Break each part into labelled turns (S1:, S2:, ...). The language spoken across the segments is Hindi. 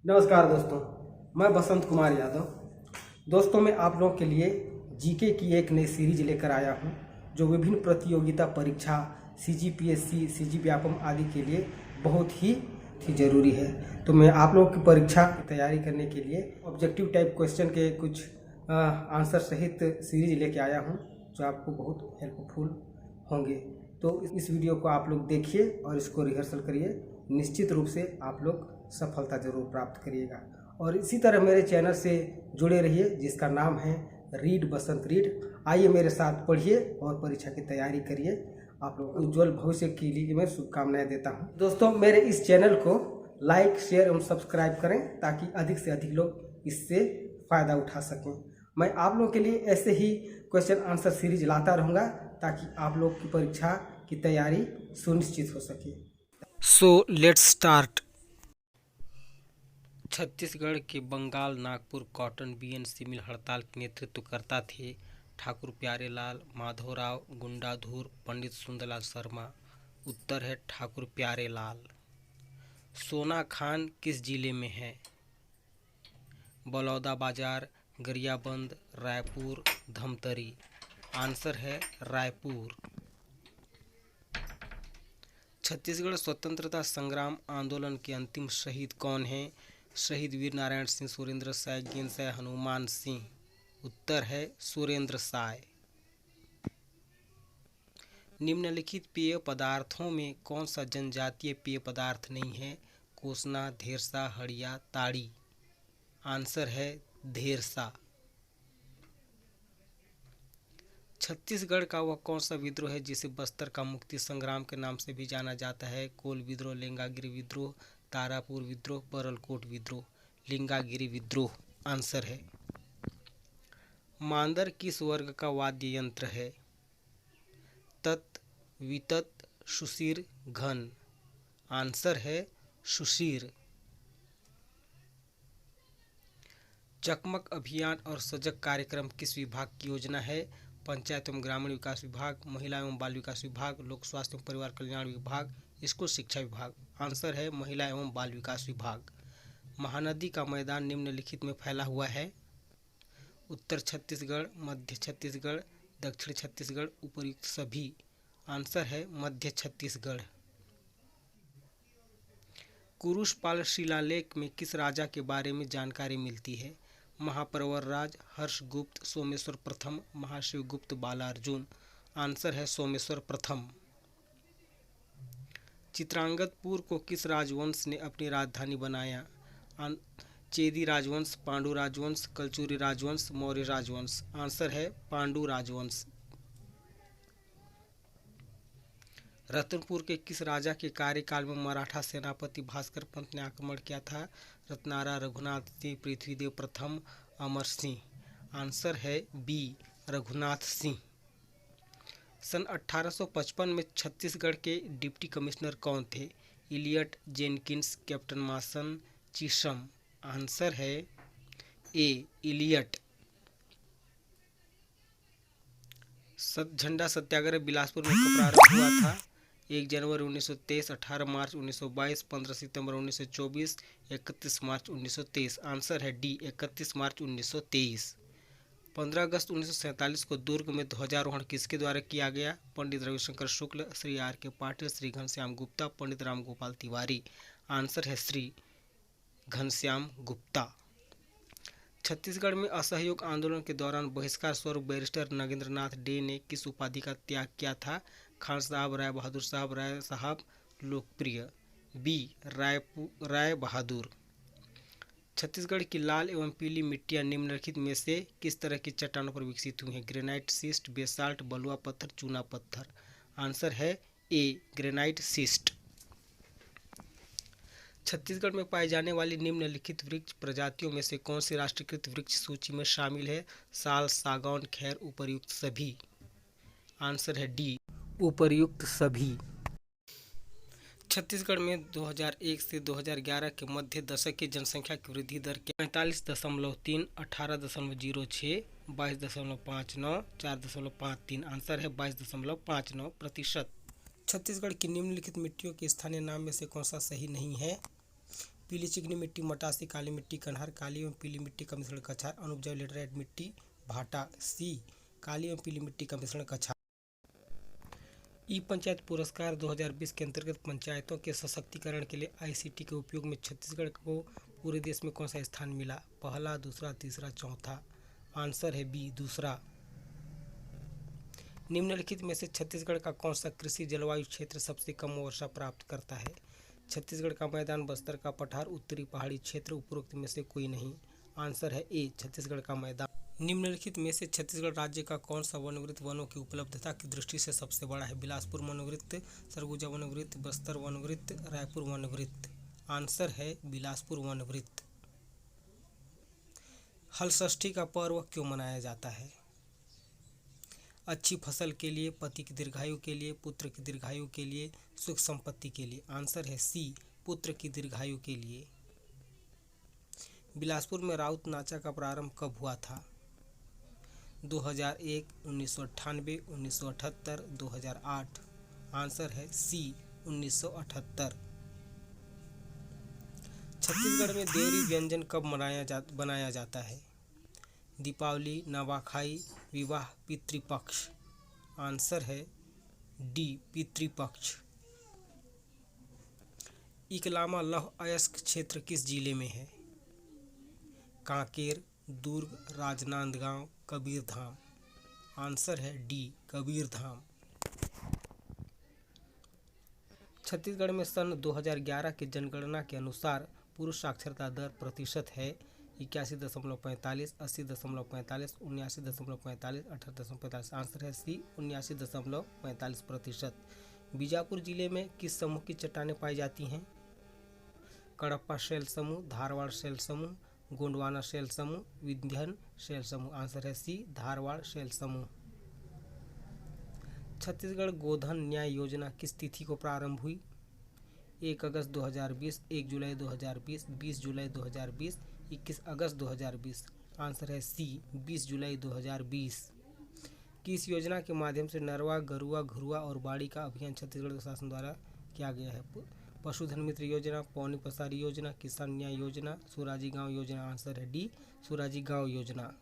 S1: नमस्कार दोस्तों, मैं बसंत कुमार यादव। दोस्तों, मैं आप लोगों के लिए जीके की एक नई सीरीज लेकर आया हूं, जो विभिन्न प्रतियोगिता परीक्षा सीजीपीएससी, सीजीव्यापम आदि के लिए बहुत ही ज़रूरी है। तो मैं आप लोगों की परीक्षा की तैयारी करने के लिए ऑब्जेक्टिव टाइप क्वेश्चन के कुछ आंसर सहित सीरीज लेके आया हूं, जो आपको बहुत हेल्पफुल होंगे। तो इस वीडियो को आप लोग देखिए और इसको रिहर्सल करिए। निश्चित रूप से आप लोग सफलता जरूर प्राप्त करिएगा। और इसी तरह मेरे चैनल से जुड़े रहिए, जिसका नाम है रीड बसंत रीड। आइए मेरे साथ पढ़िए और परीक्षा की तैयारी करिए। आप लोग उज्जवल भविष्य के लिए मैं शुभकामनाएं देता हूं। दोस्तों, मेरे इस चैनल को लाइक, शेयर एवं सब्सक्राइब करें, ताकि अधिक से अधिक लोग इससे फ़ायदा उठा सकें। मैं आप लोगों के लिए ऐसे ही क्वेश्चन आंसर सीरीज लाता रहूँगा, ताकि आप लोग की परीक्षा की तैयारी सुनिश्चित हो सके। So let's start. छत्तीसगढ़ के Bengal Nagpur cotton BNC mill हड़ताल के नेतृत्व करता थे ठाकुर प्यारेलाल, माधवराव, गुंडाधुर, पंडित सुंदरलाल शर्मा। उत्तर है ठाकुर प्यारेलाल। सोना खान किस जिले में है? बलौदाबाजार, गरियाबंद, रायपुर, धमतरी। आंसर है रायपुर। छत्तीसगढ़ स्वतंत्रता संग्राम आंदोलन के अंतिम शहीद कौन हैं? शहीद वीर नारायण सिंह, सुरेंद्र साय, गेंदसाय, हनुमान सिंह। उत्तर है सुरेंद्र साय। निम्नलिखित पेय पदार्थों में कौन सा जनजातीय पेय पदार्थ नहीं है? कोसना, धेरसा, हड़िया, ताड़ी। आंसर है धेरसा। छत्तीसगढ़ का वह कौन सा विद्रोह है जिसे बस्तर का मुक्ति संग्राम के नाम से भी जाना जाता है? कोल विद्रोह, लिंगागिरी विद्रोह, तारापुर विद्रोह, परलकोट विद्रोह। लिंगागिरी विद्रोह आंसर है। मांदर किस वर्ग का वाद्य यंत्र है? तत्, वितत, सुशीर, घन। आंसर है सुशीर। चकमक अभियान और सजग कार्यक्रम किस विभाग की योजना है? पंचायत एवं ग्रामीण विकास विभाग, महिला एवं बाल विकास विभाग, लोक स्वास्थ्य एवं परिवार कल्याण विभाग, स्कूल शिक्षा विभाग। आंसर है महिला एवं बाल विकास विभाग। महानदी का मैदान निम्नलिखित में फैला हुआ है? उत्तर छत्तीसगढ़, मध्य छत्तीसगढ़, दक्षिण छत्तीसगढ़, उपर्युक्त सभी। आंसर है मध्य छत्तीसगढ़। कुरुषपाल शिलालेख में किस राजा के बारे में जानकारी मिलती है? महापरवर राज, हर्षगुप्त, सोमेश्वर प्रथम, महाशिवगुप्त, बालार्जुन। आंसर है सोमेश्वर प्रथम। चित्रांगदपुर को किस राजवंश ने अपनी राजधानी बनाया? चेदी राजवंश, पांडु राजवंश, कलचुरी राजवंश, मौर्य राजवंश। आंसर है पांडु राजवंश। रतनपुर के किस राजा के कार्यकाल में मराठा सेनापति भास्कर पंत ने आक्रमण किया था? रत्नारा, रघुनाथ सिंह, पृथ्वीदेव प्रथम, अमर सिंह। आंसर है बी, रघुनाथ सिंह। सन 1855 में छत्तीसगढ़ के डिप्टी कमिश्नर कौन थे? Elliot, Jenkins, captain Mason, Chisholm. Answer है ए, इलियट। झंडा सत्याग्रह बिलासपुर में कब प्रारंभ हुआ था? 1 जनवरी 1923, 18 मार्च 1922, 15 सितंबर 1924, 31 मार्च 1923। आंसर है डी, 31 मार्च 1923। 15 अगस्त 1947 को दुर्ग में ध्वजारोहण किसके द्वारा किया गया? पंडित रविशंकर शुक्ल, श्री आर के पाटिल, श्री घनश्याम गुप्ता, पंडित राम गोपाल तिवारी। आंसर है श्री घनश्याम गुप्ता। छत्तीसगढ़ में असहयोग आंदोलन के दौरान बहिष्कार स्वरूप बैरिस्टर नगेंद्रनाथ डे ने किस उपाधि का त्याग किया था? खान साहब, राय बहादुर साहब, राय साहब, लोकप्रिय। बी, राय बहादुर। छत्तीसगढ़ की लाल एवं पीली मिट्टियाँ निम्नलिखित में से किस तरह की चट्टानों पर विकसित हुई हैं? ग्रेनाइट, सिस्ट, बेसाल्ट, बलुआ पत्थर, चूना पत्थर। आंसर है ए, ग्रेनाइट सिस्ट। छत्तीसगढ़ में पाई जाने वाली निम्नलिखित वृक्ष प्रजातियों में से कौन सी राष्ट्रीयकृत वृक्ष सूची में शामिल है? साल, सागौन, खैर, उपर्युक्त सभी। आंसर है डी, उपर्युक्त सभी। छत्तीसगढ़ में 2001 से 2011 के मध्य दशक की जनसंख्या की वृद्धि दर 45.3, 18.06, 22.59, 4.53। आंसर है 22.59%। छत्तीसगढ़ की निम्नलिखित मिट्टियों के स्थानीय नाम में से कौन सा सही नहीं है? पीली चिकनी मिट्टी मटासी, काली मिट्टी कन्हार, काली एवं पीली मिट्टी का मिश्रण कछार, अनुपजाऊ लेटराइट मिट्टी भाटा। सी काली एवं पीली मिट्टी का मिश्रण कछार। ई पंचायत पुरस्कार 2020 के अंतर्गत पंचायतों के सशक्तिकरण के लिए ICT के उपयोग में छत्तीसगढ़ को पूरे देश में कौन सा स्थान मिला? पहला, दूसरा, तीसरा, चौथा। आंसर है बी दूसरा। निम्नलिखित में से छत्तीसगढ़ का कौन सा कृषि जलवायु क्षेत्र सबसे कम वर्षा प्राप्त करता है? छत्तीसगढ़ का मैदान, बस्तर का पठार, उत्तरी पहाड़ी क्षेत्र, उपरोक्त में से कोई नहीं। आंसर है ए छत्तीसगढ़ का मैदान। निम्नलिखित में से छत्तीसगढ़ राज्य का कौन सा वनवृत्त वनों की उपलब्धता की दृष्टि से सबसे बड़ा है? बिलासपुर वनवृत्त, सरगुजा वनवृत्त, बस्तर वनवृत्त, रायपुर वनवृत्त। आंसर है बिलासपुर वनवृत्त। हलषष्ठी का पर्व क्यों मनाया जाता है? अच्छी फसल के लिए, पति की दीर्घायु के लिए, पुत्र की दीर्घायु के लिए, सुख संपत्ति के लिए। आंसर है सी पुत्र की दीर्घायु के लिए। बिलासपुर में राउत नाचा का प्रारंभ कब हुआ था? 2001, 1998, 1978, 2008। आंसर है सी 1978। छत्तीसगढ़ में देवरी व्यंजन कब बनाया जाता है? दीपावली, नवाखाई, विवाह, पितृपक्ष। आंसर है डी पितृपक्ष। इकलामा लौह अयस्क क्षेत्र किस जिले में है? कांकेर, दुर्ग, राजनांदगांव, कबीरधाम। आंसर है डी कबीरधाम। छत्तीसगढ़ में सन 2011 की जनगणना के अनुसार पुरुष साक्षरता दर प्रतिशत है 81.45, 80.45, 79.45, 18.45। आंसर है सी 79.45%। बीजापुर जिले में किस समूह की चट्टानें पाई जाती हैं? कड़प्पा शैल समूह, धारवाड़ शैल समूह, गोंडवाना शैल समूह, विंध्यन शैल समूह। आंसर है सी धारवाड़ शैल समूह। छत्तीसगढ़ गोधन न्याय योजना किस तिथि को प्रारंभ हुई? 1 अगस्त 2020, 1 जुलाई 2020, 20 जुलाई 2020, 21 अगस्त 2020। आंसर है सी 20 जुलाई 2020। किस योजना के माध्यम से नरवा, गरुआ, घुरुआ और बाड़ी का अभियान छत्तीसगढ़ शासन द्वारा किया गया है? पशुधन मित्र योजना, पौनी पसारी योजना, किसान न्याय योजना, सुराजी गांव योजना। आंसर है डी सुराजी गांव योजना।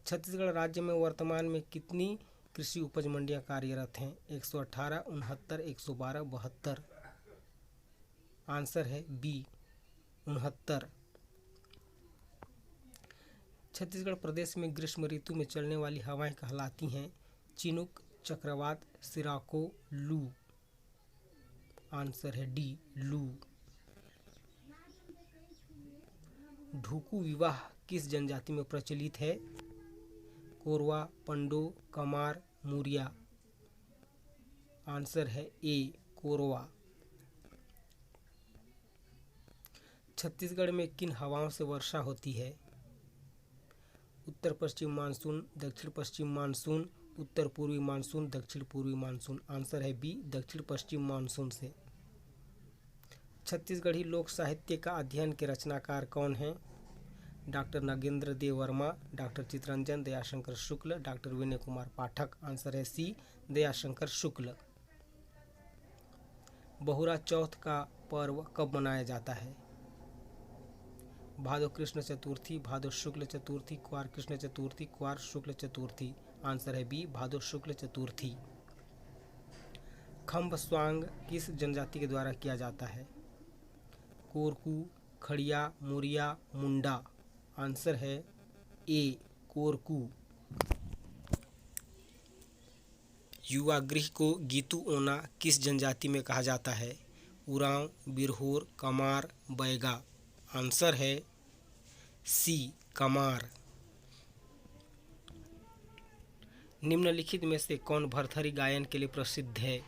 S1: छत्तीसगढ़ राज्य में वर्तमान में कितनी कृषि उपज मंडियां कार्यरत हैं? 118, 69, 112, 72। आंसर है बी 69। छत्तीसगढ़ प्रदेश में ग्रीष्म ऋतु में चलने वाली हवाएं कहलाती हैं चिनुक, चक्रवात, सिराको, लू। आंसर है डी लू। ढुकू विवाह किस जनजाति में प्रचलित है? कोरवा, पंडो, कमार, मुरिया। आंसर है ए कोरवा। छत्तीसगढ़ में किन हवाओं से वर्षा होती है? उत्तर पश्चिम मानसून, दक्षिण पश्चिम मानसून, उत्तर पूर्वी मानसून, दक्षिण पूर्वी मानसून। आंसर है बी दक्षिण पश्चिम मानसून से। छत्तीसगढ़ी लोक साहित्य का अध्ययन के रचनाकार कौन हैं? डॉक्टर नागेंद्र देव वर्मा, डॉक्टर चितरंजन, दयाशंकर शुक्ल, डॉक्टर विनय कुमार पाठक। आंसर है सी दयाशंकर शुक्ल। बहुरा चौथ का पर्व कब मनाया जाता है? भादो कृष्ण चतुर्थी, भादो शुक्ल चतुर्थी, क्वार कृष्ण चतुर्थी, क्वार शुक्ल चतुर्थी। आंसर है बी भादो शुक्ल चतुर्थी। खम्ब स्वांग किस जनजाति के द्वारा किया जाता है? कोरकू, खड़िया, मुरिया, मुंडा। आंसर है ए कोरकू। युवा गृह को गीतू ओना किस जनजाति में कहा जाता है? उरांव, बिरहोर, कमार, बैगा। आंसर है सी कमार। निम्नलिखित में से कौन भरथरी गायन के लिए प्रसिद्ध है?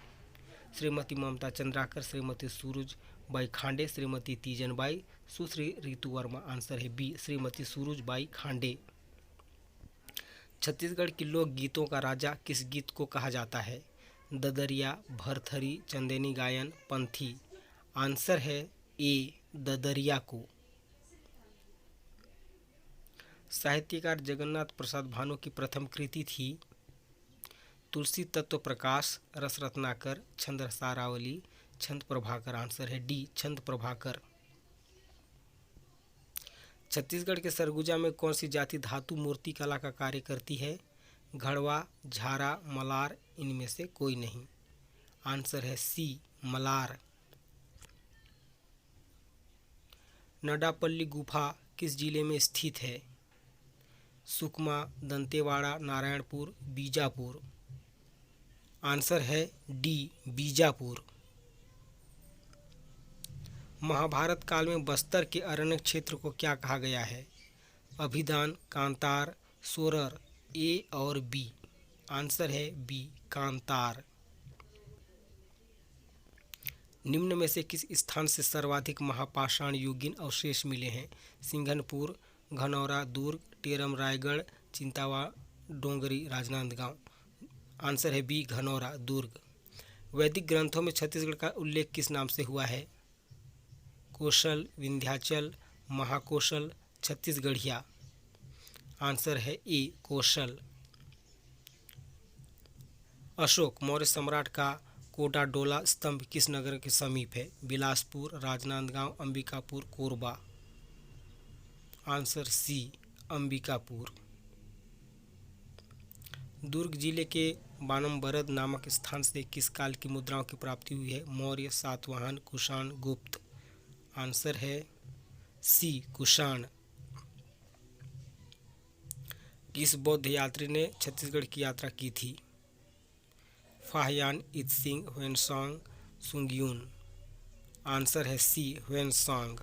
S1: श्रीमती ममता चंद्राकर, श्रीमती सूरज बाई खांडे, श्रीमती तीजन बाई, सुश्री ऋतु वर्मा। आंसर है बी श्रीमती सूरज बाई खांडे। छत्तीसगढ़ की लोक गीतों का राजा किस गीत को कहा जाता है? ददरिया, भरथरी, चंदेनी गायन, पंथी। आंसर है ए ददरिया को। साहित्यकार जगन्नाथ प्रसाद भानु की प्रथम कृति थी तुलसी तत्व प्रकाश, रस रत्नाकर, छंद सारावली, छंद प्रभाकर। आंसर है डी छंद प्रभाकर। छत्तीसगढ़ के सरगुजा में कौन सी जाति धातु मूर्ति कला का कार्य करती है? घड़वा, झारा, मलार, इनमें से कोई नहीं। आंसर है सी, मलार। नडापल्ली गुफा किस जिले में स्थित है? सुकमा, दंतेवाड़ा, नारायणपुर, बीजापुर। आंसर है डी, बीजापुर। महाभारत काल में बस्तर के अरण्य क्षेत्र को क्या कहा गया है? अभिदान, कांतार, सोरर, ए और बी। आंसर है बी, कांतार। निम्न में से किस स्थान से सर्वाधिक महापाषाण युगीन अवशेष मिले हैं? सिंघनपुर, घनौरा, दुर्ग, टेरम, रायगढ़, चिंतावा, डोंगरी, राजनांदगांव। आंसर है बी, घनौरा, दुर्ग। वैदिक ग्रंथों में छत्तीसगढ़ का उल्लेख किस नाम से हुआ है? कौशल, विंध्याचल, महाकौशल, छत्तीसगढ़िया। आंसर है ए, कौशल। अशोक मौर्य सम्राट का कोटाडोला स्तंभ किस नगर के समीप है? बिलासपुर, राजनांदगांव, अंबिकापुर, कोरबा। Answer C, Ambikapur. दुर्ग जिले के बानमबरद नामक स्थान से किस काल की मुद्राओं की प्राप्ति हुई है? मौर्य, सातवाहन, कुषाण, गुप्त। आंसर है सी, कुषाण। किस बौद्ध यात्री ने छत्तीसगढ़ की यात्रा की थी? फाहियान, इत्सिंग, ह्वेनसांग, सुंगयुन। आंसर है सी, ह्वेनसांग।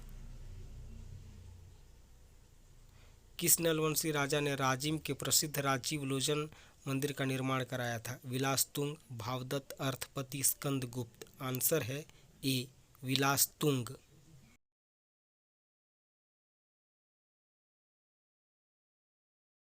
S1: किस नलवंशी राजा ने राजिम के प्रसिद्ध राजीव लोचन मंदिर का निर्माण कराया था? विलासतुंग, भावदत्त, अर्थपति, स्कंदगुप्त। आंसर है ए, विलासतुंग।